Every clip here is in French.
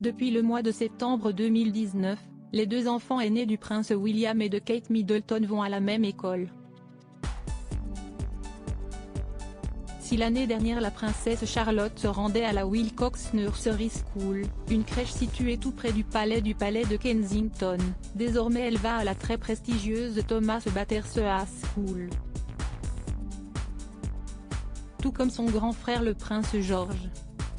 Depuis le mois de septembre 2019, les deux enfants aînés du prince William et de Kate Middleton vont à la même école. Si l'année dernière la princesse Charlotte se rendait à la Wilcox Nursery School, une crèche située tout près du palais de Kensington, désormais elle va à la très prestigieuse Thomas Battersea School. Tout comme son grand frère le prince George.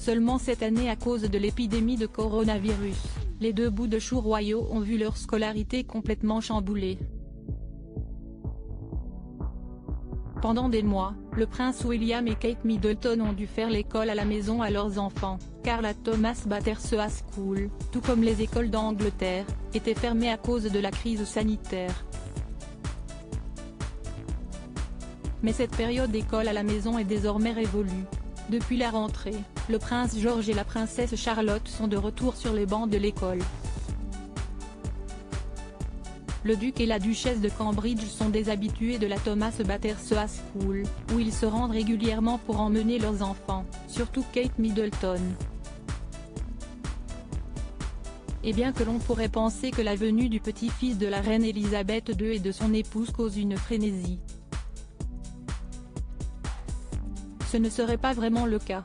Seulement cette année à cause de l'épidémie de coronavirus, les deux bouts de chou royaux ont vu leur scolarité complètement chamboulée. Pendant des mois, le prince William et Kate Middleton ont dû faire l'école à la maison à leurs enfants, car la Thomas Battersea School, tout comme les écoles d'Angleterre, était fermée à cause de la crise sanitaire. Mais cette période d'école à la maison est désormais révolue. Depuis la rentrée, le prince George et la princesse Charlotte sont de retour sur les bancs de l'école. Le duc et la duchesse de Cambridge sont des habitués de la Thomas Battersea School, où ils se rendent régulièrement pour emmener leurs enfants, surtout Kate Middleton. Et bien que l'on pourrait penser que la venue du petit-fils de la reine Elisabeth II et de son épouse cause une frénésie, ce ne serait pas vraiment le cas.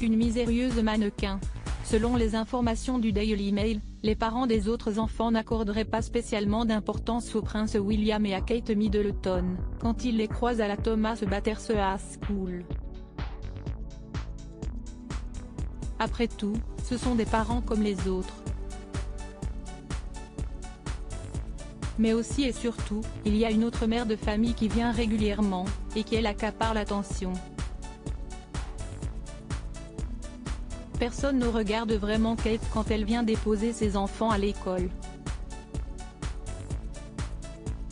Une mystérieuse mannequin. Selon les informations du Daily Mail, les parents des autres enfants n'accorderaient pas spécialement d'importance au prince William et à Kate Middleton, quand ils les croisent à la Thomas Battersea School. Après tout, ce sont des parents comme les autres. Mais aussi et surtout, il y a une autre mère de famille qui vient régulièrement, et qui elle accapare l'attention. Personne ne regarde vraiment Kate quand elle vient déposer ses enfants à l'école.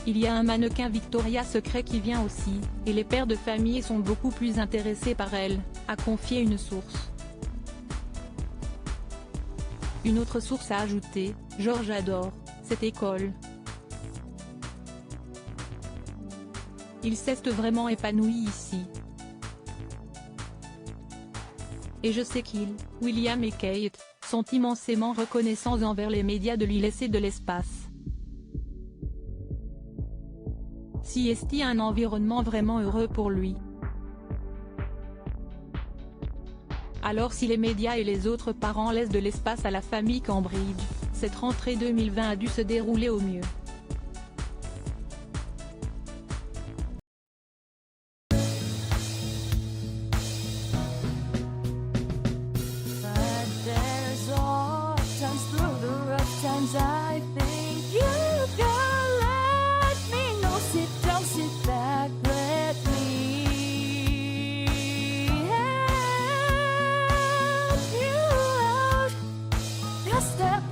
Il y a un mannequin Victoria's Secret qui vient aussi, et les pères de famille sont beaucoup plus intéressés par elle, a confié une source. Une autre source a ajouté, George adore cette école. Il s'est vraiment épanoui ici. Et je sais qu'ils, William et Kate, sont immensément reconnaissants envers les médias de lui laisser de l'espace. Si est un environnement vraiment heureux pour lui. Alors si les médias et les autres parents laissent de l'espace à la famille Cambridge, cette rentrée 2020 a dû se dérouler au mieux. I think you can let me know. Sit down, sit back, let me help you out. Just step